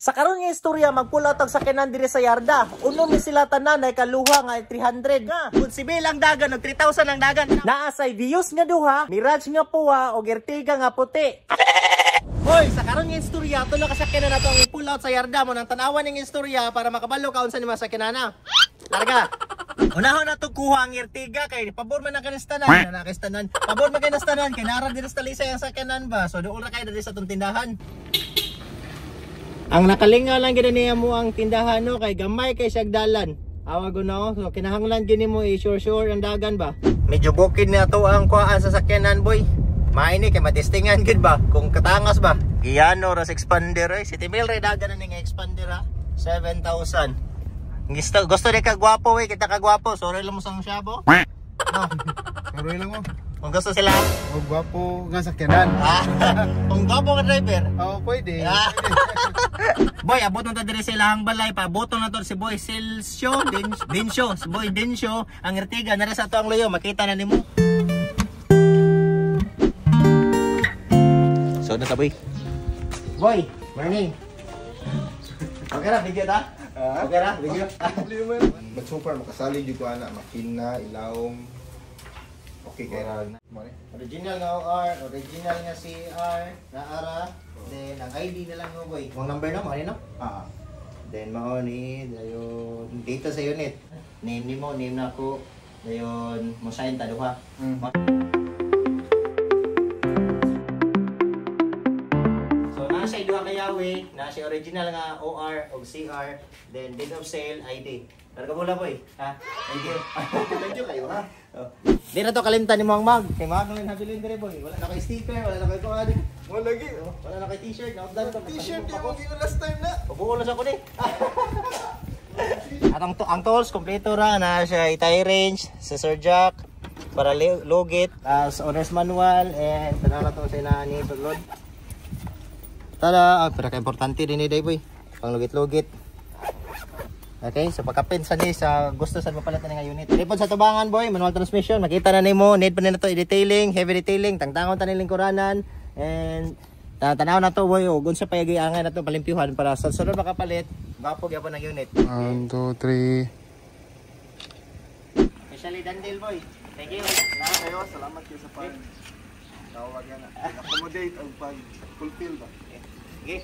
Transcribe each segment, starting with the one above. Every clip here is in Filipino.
Sa karon nga istorya magpula tag sakyanan diri sa yarda. Uno mi sila tanan ay kaluha nga 300 nga. Kun si Bill ang dagan og 3,000 ang dagan. Naa say Vios nga duha, Mirage nga puwa og Ertiga nga puti. Hoy, sa karon nga istorya tulo ka sakyanan nato ang i-pull out sa yarda mo nang tanawan ning istorya para makabalo ka unsa ni mga sakyanana. Larga. Unahon na to kuha ang Ertiga kay pabor man ang kanistanan, na kanistanan. Pabor man kanistanan kay nara diri sa talisay ang sakyanan ba. So duol ra kay diri sa tong tindahan. Ang nakalinga lang gid niya mo ang tindahan no kay gamay kay siyag dalan. Awag no, so kinahanglan gini mo sure ang dagan ba. Medyo bukid na to ang kuhaan sa sakyanan boy. Maini kay matistingan gid ba kung katangas ba. Giyano ras expander ay City Mill ray dagan na ning expander ha. 7,000. Gusto ni ka gwapo eh, kita ka gwapo. Sorry lang mo sang syabo. No. Sorry lang mo. Kung gusto sila, o gwapo nga sakyanan. Kung gwapo ka driver. Oo, pwede. Boy, abot na to diri sa ilahang balay pa. Boto na to si Boy Silsyo, Dinsyo, si Boy Dinsyo, ang Ertiga na sa ato ang loyo, makita na nimo. So na ta boy. Boy, morning. Okay ra video ta? Okay ra video. Mag-super makasali jud ko ana, makina, ilawom. Okay kay ra. Original nga OR, original nga CR, na ara. Then ang ID na lang mo boy. Ang number na mo ano? Then mao ni dayon dito sa unit. Name nimo, name na ako. Dayon mo sign ta duha. So na siya duha ka yawi, na siya original nga OR o CR, then date of sale ID. Targa bola boy. Ha? Thank you. Thank you kayo ha. Di na to kalimtan ni mo ang mag. Kay mag lang habilin dire boy. Wala na kay sticker, wala na kay kuan. Wala lagi. Wala na kay t-shirt, na updan to. T-shirt yung mga last time na. Pabuulos ako ni. At ang tools kompleto ra na siya itay range, scissor jack para lugit, as owner's manual and tanala to sa inani load. Tada, para ka importante din ni day boy. Pang lugit-lugit. Okay, so pagkapin sa ni sa gusto sa mapalitan nga unit. Ripod sa tubangan boy, manual transmission, makita na nimo, need pa nito i-detailing, heavy detailing, tangtangon ta niling kuranan and tanaw na to boy, ug unsa pa yagiangan na to palimpyuhan para sa sunod makapalit, gapo gyapon ang unit. 1 2 3. Especially Dandel boy. Thank you. Kayo, salamat kayo sa pag tawag yan. Accommodate ang pag-fulfill ba? Okay.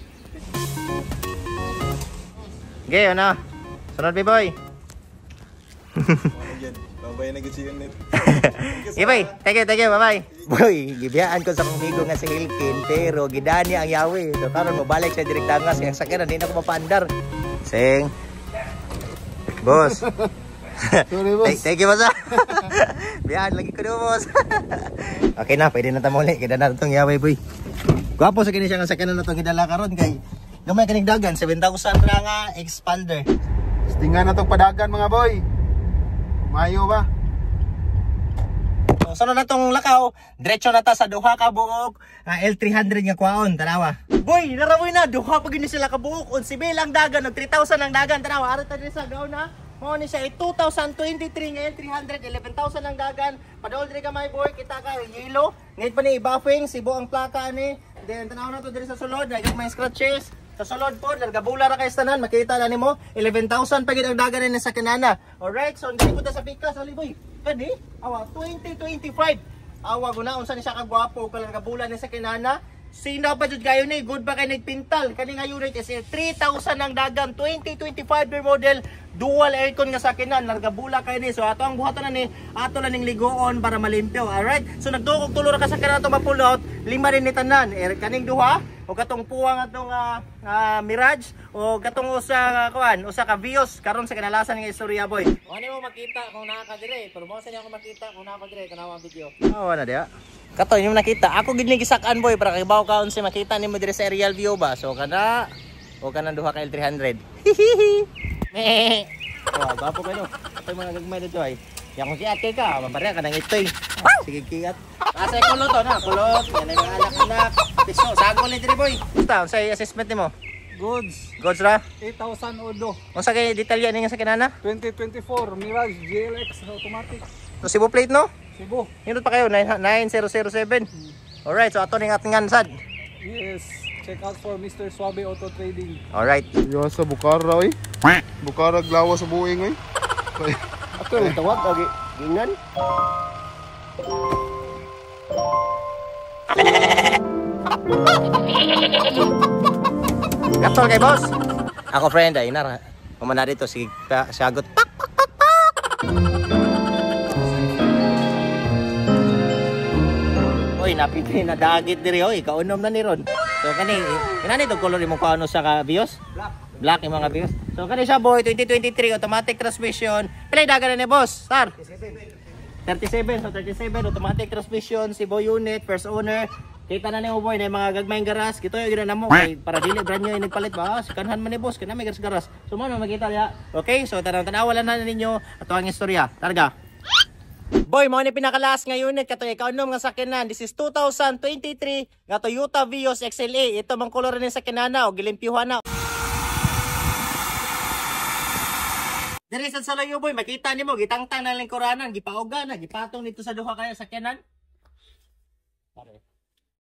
Okay, ano? Sunod mi boy. Babay na gid unit. Okay boy, thank you, bye-bye. Boy, gibiyaan ko sa kong migo nga si Hilkin, pero gidani ang yawi. So karon mo balik sa direct dangas kaya sakyan hindi na ko mapaandar. Sing. Boss. Sorry boss. Thank you boss. Biyan lagi ko do boss. Okay na, pwede na ta muli. Kita na tong yawi boy. Gwapo sa kini siya nga sakyan na tong gidala karon kay gamay kaning dagan 7,000 ra nga expander. Tingnan na tong padagan mga boy. Mayo ba? So na tong lakaw, diretso na ta sa duha ka buok L300 nga kwaon, tanawa. Boy, naramoy na duha pa gini sila ka buok, 11,000 ang dagan, og 3,000 ang dagan, tanawa. Ara ta diri sa gaw na. Mao ni siya 2023 nga L300, 11,000 ang dagan. Padol diri ka my boy, kita ka yellow. Need pa ni buffing, sibo ang plaka ni. Then tanaw na to diri sa sulod, nagay may scratches. Sa sulod po, largabula ra kay tanan, makita na nimo 11,000 pa gid ang dagan ni sa kanana. Alright, so hindi ko ta sa pikas, ali boy. Kani, awa 2025. Awa guna unsa ni siya ka gwapo, largabula ni sa kanana. Sino pa jud kayo ni, good pa kay nagpintal. Kani nga unit is 3,000 ang dagan, 2025 year model, dual aircon nga sakinan, largabula kay ni. So ato ang buhaton na ni, ato lang ning ligoon para malimpyo. Alright, so nagtukog tulo ra ka sa kanana to mapulot, 5 rin ni tanan. Kaning duha o katong puwang atong Mirage o katong usa kuan usa ka Vios karon sa kinalasan nga istorya boy. Ano mo makita kung naa ka dire, pero mo sa niya ako makita kung naa ka dire kanawa video. Na dia. Kato yung nakita, ako gid ni gisakan boy para kibaw ka unsa makita nimo dire sa aerial view ba. So kana o kanang duha ka L300. Oh, gapo kayo. Ito mga gagmay dito ay. Yang kiat kay ka, mabarya ka nang itoy. Sige kiat. Asa kulot to na, kulot. Yan ay mga anak-anak. Piso, sagol ni dire boy. Basta unsay assessment nimo? Goods. Goods ra? 8,000 odo. Unsa kay detalya ninyo sa kinana? 2024 Mirage GLX automatic. So Cebu plate no? Cebu. Hinot pa kayo 9007. Alright, so ato ning atingan sad. Yes. check out for Mr. Suave Auto Trading. Alright. Yo sa Bukara oy. Bukara glawa sa buing oy. Ako yung tawag, lagi. Gingan. Kaptol kay boss. Ako friend, ay inar. Pumana dito, sige, sagot. Oy, napiti na dagit diri oy, kaunom na ni Ron. So kani itong color imong kuano sa ka bios? Black yung mga bios. So kani siya boy 2023 automatic transmission. Pila dagan na ni boss? Star. 37. So 37 automatic transmission, si boy unit, first owner. Kita na nimo boy na mga gagmayng garas. Kito yung ginanamo kay para dili brand new yung nagpalit ba. Si kanhan man ni boss kana may garas. So mo makita niya. Okay, so tanaw na ninyo ato ang istorya. Targa. Boy, mo ni pinakalas nga unit kato ikaw nom nga sakyanan. This is 2023 nga Toyota Vios XLA. Ito mang kolor ni sakyanan na o gilimpyuhan na. Diri sa salayo boy, makita nimo gitangtang na lingkuranan, gipauga na, gipatong nito sa duha kaya sakyanan. Pare.